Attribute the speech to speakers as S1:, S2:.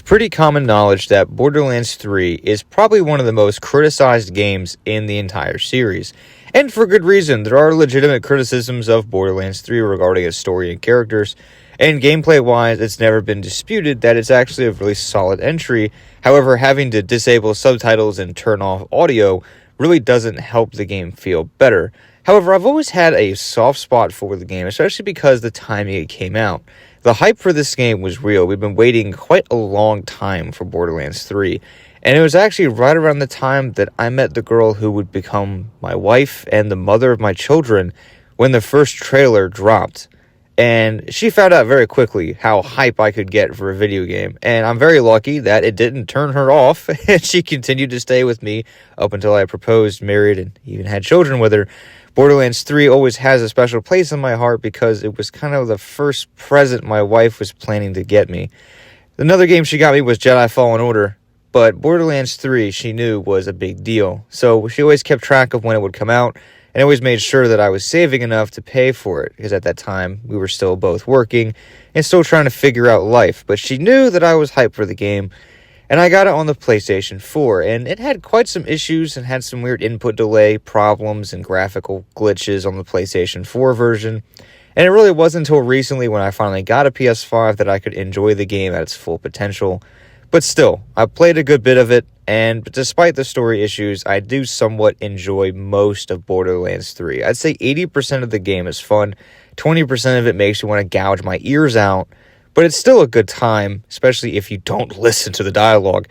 S1: pretty common knowledge that Borderlands 3 is probably one of the most criticized games in the entire series. And for good reason. There are legitimate criticisms of Borderlands 3 regarding its story and characters, and gameplay-wise, it's never been disputed that it's actually a really solid entry. However, having to disable subtitles and turn off audio really doesn't help the game feel better. However, I've always had a soft spot for the game, especially because the timing it came out. The hype for this game was real. We've been waiting quite a long time for Borderlands 3, and it was actually right around the time that I met the girl who would become my wife and the mother of my children when the first trailer dropped. And she found out very quickly how hype I could get for a video game. And I'm very lucky that it didn't turn her off. And she continued to stay with me up until I proposed, married, and even had children with her. Borderlands 3 always has a special place in my heart because it was kind of the first present my wife was planning to get me. Another game she got me was Jedi Fallen Order. But Borderlands 3 she knew was a big deal. So she always kept track of when it would come out. And always made sure that I was saving enough to pay for it, because at that time, we were still both working and still trying to figure out life. But she knew that I was hyped for the game, and I got it on the PlayStation 4, and it had quite some issues and had some weird input delay problems and graphical glitches on the PlayStation 4 version. And it really wasn't until recently when I finally got a PS5 that I could enjoy the game at its full potential. But still, I played a good bit of it, and despite the story issues, I do somewhat enjoy most of Borderlands 3. I'd say 80% of the game is fun, 20% of it makes you want to gouge my ears out, but it's still a good time, especially if you don't listen to the dialogue.